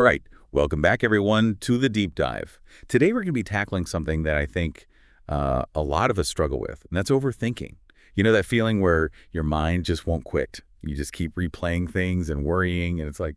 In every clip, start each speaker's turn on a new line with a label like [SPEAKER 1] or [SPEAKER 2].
[SPEAKER 1] All right, welcome back, everyone, to the deep dive. Today, we're going to be tackling something that I think a lot of us struggle with, and that's overthinking. You know that feeling where your mind just won't quit. You just keep replaying things and worrying, and it's like,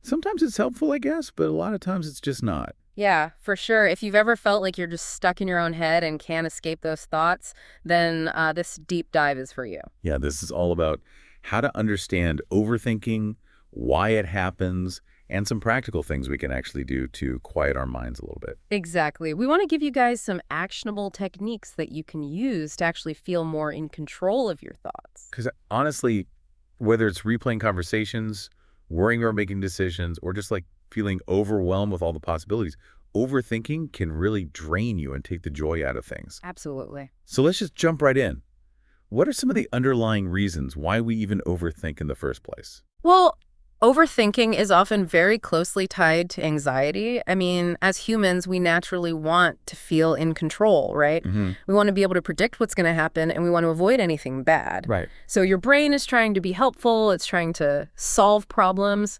[SPEAKER 1] sometimes it's helpful, I guess, but a lot of times it's just not.
[SPEAKER 2] Yeah, for sure. If you've ever felt like you're just stuck in your own head and can't escape those thoughts, then this deep dive is for you.
[SPEAKER 1] Yeah, this is all about how to understand overthinking, why it happens, and some practical things we can actually do to quiet our minds a little bit.
[SPEAKER 2] Exactly. We want to give you guys some actionable techniques that you can use to actually feel more in control of your thoughts.
[SPEAKER 1] Because honestly, whether it's replaying conversations, worrying about making decisions, or just like feeling overwhelmed with all the possibilities, overthinking can really drain you and take the joy out of things.
[SPEAKER 2] Absolutely.
[SPEAKER 1] So let's just jump right in. What are some of the underlying reasons why we even overthink in the first place?
[SPEAKER 2] Well, overthinking is often very closely tied to anxiety. I mean, as humans, we naturally want to feel in control, right?
[SPEAKER 1] Hmm.
[SPEAKER 2] We want to be able to predict what's going to happen, and we want to avoid anything bad.
[SPEAKER 1] Right.
[SPEAKER 2] So your brain is trying to be helpful, it's trying to solve problems,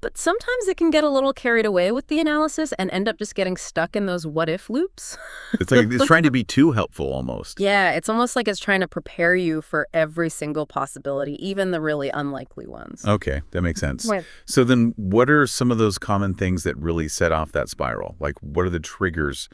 [SPEAKER 2] but sometimes it can get a little carried away with the analysis and end up just getting stuck in those what-if loops.
[SPEAKER 1] It's like it's trying to be too helpful almost.
[SPEAKER 2] Yeah, it's almost like it's trying to prepare you for every single possibility, even the really unlikely ones.
[SPEAKER 1] Okay, that makes sense.
[SPEAKER 2] Right.
[SPEAKER 1] So then what are some of those common things that really set off that spiral? Like what are the triggers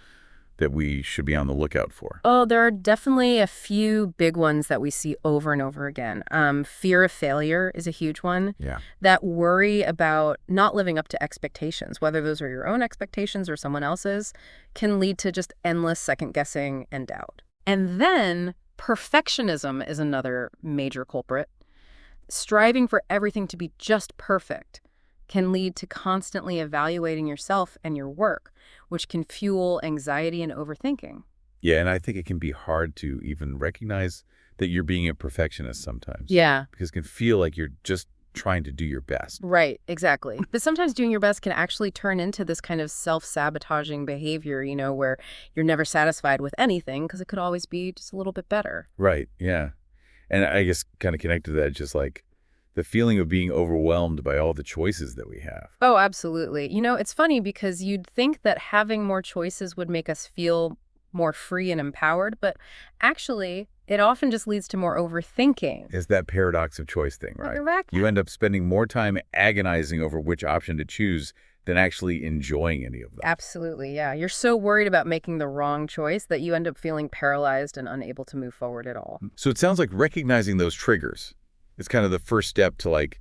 [SPEAKER 1] that we should be on the lookout for?
[SPEAKER 2] Oh, there are definitely a few big ones that we see over and over again. Fear of failure is a huge one.
[SPEAKER 1] Yeah.
[SPEAKER 2] That worry about not living up to expectations, whether those are your own expectations or someone else's, can lead to just endless second guessing and doubt. And then perfectionism is another major culprit. Striving for everything to be just perfect can lead to constantly evaluating yourself and your work, which can fuel anxiety and overthinking.
[SPEAKER 1] Yeah, and I think it can be hard to even recognize that you're being a perfectionist sometimes.
[SPEAKER 2] Yeah,
[SPEAKER 1] Because it can feel like you're just trying to do your best.
[SPEAKER 2] right, exactly. But sometimes doing your best can actually turn into this kind of self-sabotaging behavior, where you're never satisfied with anything because it could always be just a little bit better.
[SPEAKER 1] Right, yeah. And I guess kind of connected to that, just like the feeling of being overwhelmed by all the choices that we have.
[SPEAKER 2] Oh, absolutely. It's funny because you'd think that having more choices would make us feel more free and empowered, but actually, it often just leads to more overthinking.
[SPEAKER 1] It's that paradox of choice thing, right?
[SPEAKER 2] Welcome back.
[SPEAKER 1] You end up spending more time agonizing over which option to choose than actually enjoying any of them.
[SPEAKER 2] Absolutely, yeah. You're so worried about making the wrong choice that you end up feeling paralyzed and unable to move forward at all.
[SPEAKER 1] So it sounds like recognizing those triggers is kind of the first step to like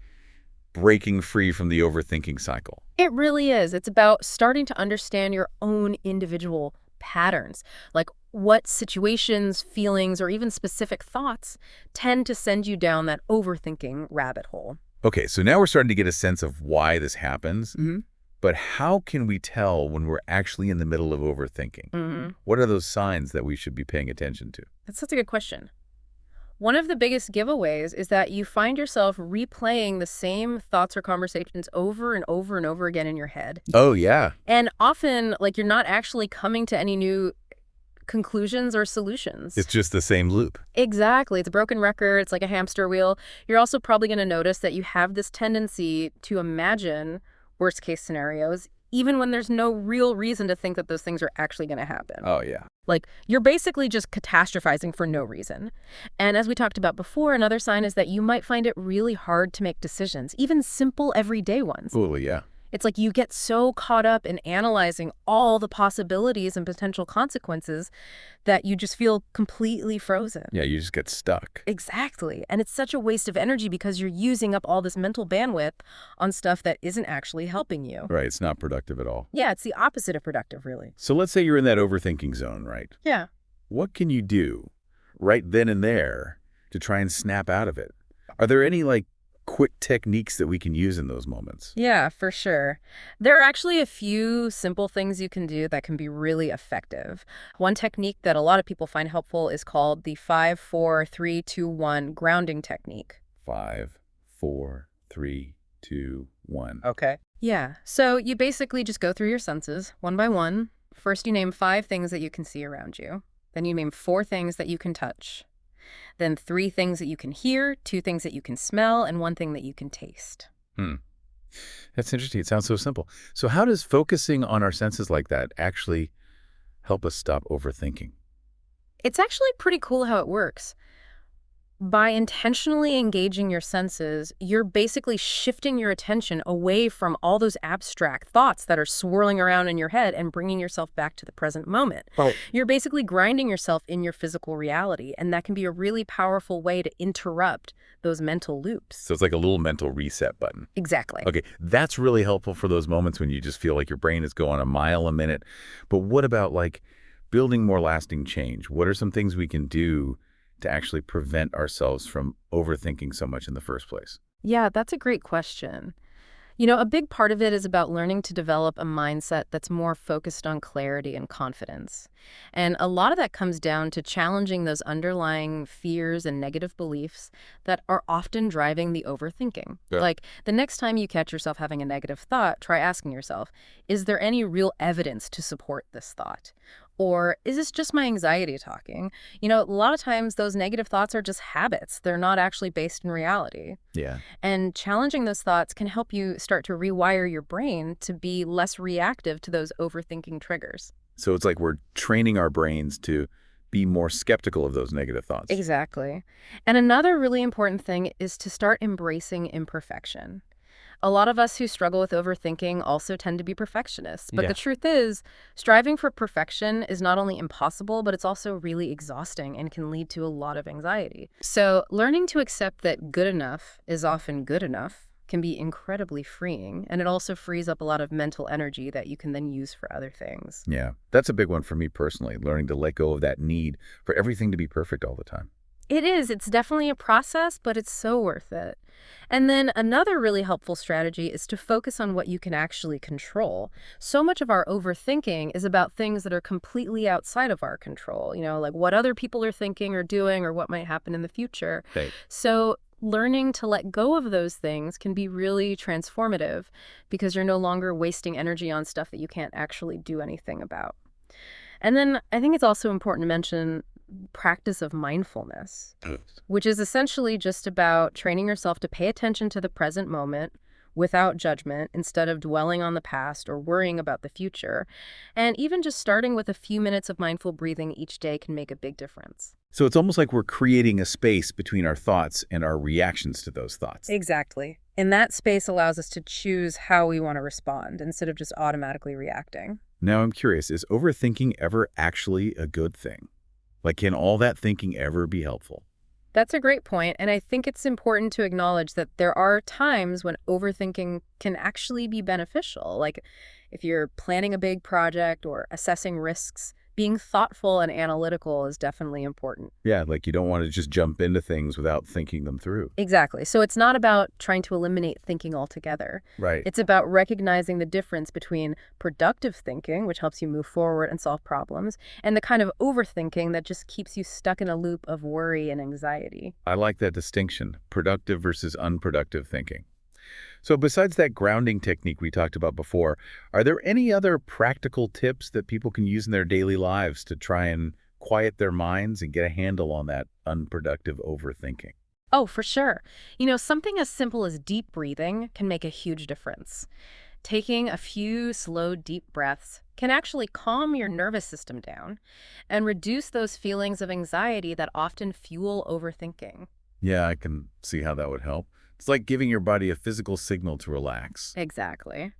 [SPEAKER 1] breaking free from the overthinking cycle.
[SPEAKER 2] It really is. It's about starting to understand your own individual patterns, like what situations, feelings, or even specific thoughts tend to send you down that overthinking rabbit hole.
[SPEAKER 1] Okay, so now we're starting to get a sense of why this happens,
[SPEAKER 2] Mm-hmm.
[SPEAKER 1] but how can we tell when we're actually in the middle of overthinking?
[SPEAKER 2] Mm-hmm.
[SPEAKER 1] What are those signs that we should be paying attention to?
[SPEAKER 2] That's such a good question. One of the biggest giveaways is that you find yourself replaying the same thoughts or conversations over and over and over again in your head.
[SPEAKER 1] Oh, yeah.
[SPEAKER 2] And often, like, you're not actually coming to any new conclusions or solutions.
[SPEAKER 1] It's just the same loop.
[SPEAKER 2] Exactly. It's a broken record. It's like a hamster wheel. You're also probably going to notice that you have this tendency to imagine worst case scenarios, even when there's no real reason to think that those things are actually going to happen.
[SPEAKER 1] Oh, yeah.
[SPEAKER 2] Like, you're basically just catastrophizing for no reason. And as we talked about before, another sign is that you might find it really hard to make decisions, even simple everyday ones.
[SPEAKER 1] Totally, yeah.
[SPEAKER 2] It's like you get so caught up in analyzing all the possibilities and potential consequences that you just feel completely frozen.
[SPEAKER 1] Yeah, you just get stuck.
[SPEAKER 2] Exactly. And it's such a waste of energy because you're using up all this mental bandwidth on stuff that isn't actually helping you.
[SPEAKER 1] Right, it's not productive at all.
[SPEAKER 2] Yeah, it's the opposite of productive, really.
[SPEAKER 1] So let's say you're in that overthinking zone, right?
[SPEAKER 2] Yeah.
[SPEAKER 1] What can you do right then and there to try and snap out of it? Are there any, like, quick techniques that we can use in those moments?
[SPEAKER 2] Yeah, for sure. There are actually a few simple things you can do that can be really effective. One technique that a lot of people find helpful is called the 5-4-3-2-1 grounding technique.
[SPEAKER 1] 5, 4, 3, 2, 1.
[SPEAKER 2] Okay. Yeah. So you basically just go through your senses one by one. First, you name 5 things that you can see around you. Then you name 4 things that you can touch. Then 3 things that you can hear, 2 things that you can smell, and 1 thing that you can taste.
[SPEAKER 1] That's interesting. It sounds so simple. So how does focusing on our senses like that actually help us stop overthinking?
[SPEAKER 2] It's actually pretty cool how it works. By intentionally engaging your senses, you're basically shifting your attention away from all those abstract thoughts that are swirling around in your head and bringing yourself back to the present moment.
[SPEAKER 1] Right.
[SPEAKER 2] You're basically grinding yourself in your physical reality, and that can be a really powerful way to interrupt those mental loops.
[SPEAKER 1] So it's like a little mental reset button.
[SPEAKER 2] Exactly.
[SPEAKER 1] Okay, that's really helpful for those moments when you just feel like your brain is going a mile a minute. But what about like building more lasting change? What are some things we can do to actually prevent ourselves from overthinking so much in the first place?
[SPEAKER 2] Yeah, that's a great question. A big part of it is about learning to develop a mindset that's more focused on clarity and confidence. And a lot of that comes down to challenging those underlying fears and negative beliefs that are often driving the overthinking.
[SPEAKER 1] Yeah.
[SPEAKER 2] Like the next time you catch yourself having a negative thought, try asking yourself, is there any real evidence to support this thought? Or is this just my anxiety talking? A lot of times those negative thoughts are just habits. They're not actually based in reality.
[SPEAKER 1] Yeah.
[SPEAKER 2] And challenging those thoughts can help you start to rewire your brain to be less reactive to those overthinking triggers.
[SPEAKER 1] So it's like we're training our brains to be more skeptical of those negative thoughts.
[SPEAKER 2] Exactly. And another really important thing is to start embracing imperfection. A lot of us who struggle with overthinking also tend to be perfectionists. But
[SPEAKER 1] Yeah.
[SPEAKER 2] the truth is, striving for perfection is not only impossible, but it's also really exhausting and can lead to a lot of anxiety. So, learning to accept that good enough is often good enough can be incredibly freeing. And it also frees up a lot of mental energy that you can then use for other things.
[SPEAKER 1] Yeah. That's a big one for me personally, learning to let go of that need for everything to be perfect all the time.
[SPEAKER 2] It is. It's definitely a process, but it's so worth it. And then another really helpful strategy is to focus on what you can actually control. So much of our overthinking is about things that are completely outside of our control, like what other people are thinking or doing or what might happen in the future.
[SPEAKER 1] Right.
[SPEAKER 2] So learning to let go of those things can be really transformative because you're no longer wasting energy on stuff that you can't actually do anything about. And then I think it's also important to mention practice of mindfulness, which is essentially just about training yourself to pay attention to the present moment without judgment instead of dwelling on the past or worrying about the future. And even just starting with a few minutes of mindful breathing each day can make a big difference.
[SPEAKER 1] So it's almost like we're creating a space between our thoughts and our reactions to those thoughts.
[SPEAKER 2] Exactly. And that space allows us to choose how we want to respond instead of just automatically reacting.
[SPEAKER 1] Now I'm curious, is overthinking ever actually a good thing? Like, can all that thinking ever be helpful?
[SPEAKER 2] That's a great point, and I think it's important to acknowledge that there are times when overthinking can actually be beneficial. Like if you're planning a big project or assessing risks, being thoughtful and analytical is definitely important.
[SPEAKER 1] Yeah, like you don't want to just jump into things without thinking them through.
[SPEAKER 2] Exactly. So it's not about trying to eliminate thinking altogether.
[SPEAKER 1] Right.
[SPEAKER 2] It's about recognizing the difference between productive thinking, which helps you move forward and solve problems, and the kind of overthinking that just keeps you stuck in a loop of worry and anxiety.
[SPEAKER 1] I like that distinction, productive versus unproductive thinking. So besides that grounding technique we talked about before, are there any other practical tips that people can use in their daily lives to try and quiet their minds and get a handle on that unproductive overthinking?
[SPEAKER 2] Oh, for sure. Something as simple as deep breathing can make a huge difference. Taking a few slow, deep breaths can actually calm your nervous system down and reduce those feelings of anxiety that often fuel overthinking.
[SPEAKER 1] Yeah, I can see how that would help. It's like giving your body a physical signal to relax.
[SPEAKER 2] Exactly.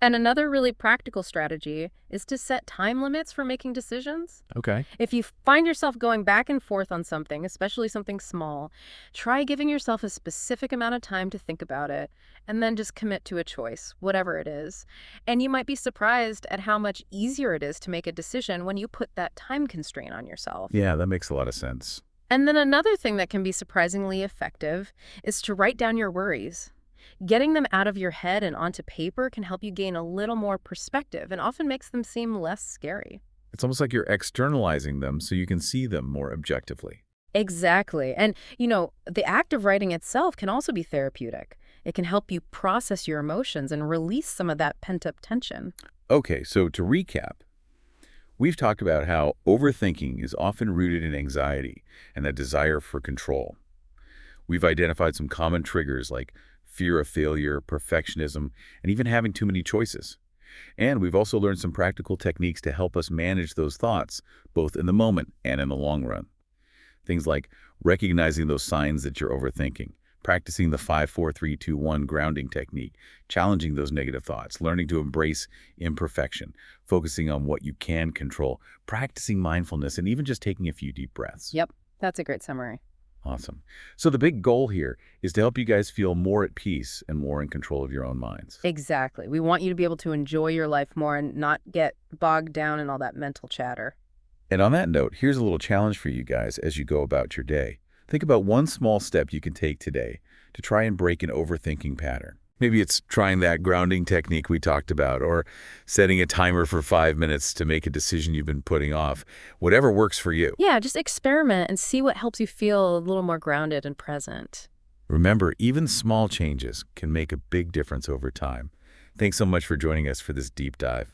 [SPEAKER 2] And another really practical strategy is to set time limits for making decisions.
[SPEAKER 1] Okay.
[SPEAKER 2] If you find yourself going back and forth on something, especially something small, try giving yourself a specific amount of time to think about it and then just commit to a choice, whatever it is. And you might be surprised at how much easier it is to make a decision when you put that time constraint on yourself.
[SPEAKER 1] Yeah, that makes a lot of sense.
[SPEAKER 2] And then another thing that can be surprisingly effective is to write down your worries. Getting them out of your head and onto paper can help you gain a little more perspective and often makes them seem less scary.
[SPEAKER 1] It's almost like you're externalizing them so you can see them more objectively.
[SPEAKER 2] Exactly. And, the act of writing itself can also be therapeutic. It can help you process your emotions and release some of that pent-up tension.
[SPEAKER 1] Okay, so to recap, we've talked about how overthinking is often rooted in anxiety and that desire for control. We've identified some common triggers like fear of failure, perfectionism, and even having too many choices. And we've also learned some practical techniques to help us manage those thoughts, both in the moment and in the long run. Things like recognizing those signs that you're overthinking, practicing the 5-4-3-2-1 grounding technique, challenging those negative thoughts, learning to embrace imperfection, focusing on what you can control, practicing mindfulness, and even just taking a few deep breaths.
[SPEAKER 2] Yep, that's a great summary.
[SPEAKER 1] Awesome. So the big goal here is to help you guys feel more at peace and more in control of your own minds.
[SPEAKER 2] Exactly. We want you to be able to enjoy your life more and not get bogged down in all that mental chatter.
[SPEAKER 1] And on that note, here's a little challenge for you guys as you go about your day. Think about one small step you can take today to try and break an overthinking pattern. Maybe it's trying that grounding technique we talked about, or setting a timer for 5 minutes to make a decision you've been putting off. Whatever works for you.
[SPEAKER 2] Yeah, just experiment and see what helps you feel a little more grounded and present.
[SPEAKER 1] Remember, even small changes can make a big difference over time. Thanks so much for joining us for this deep dive.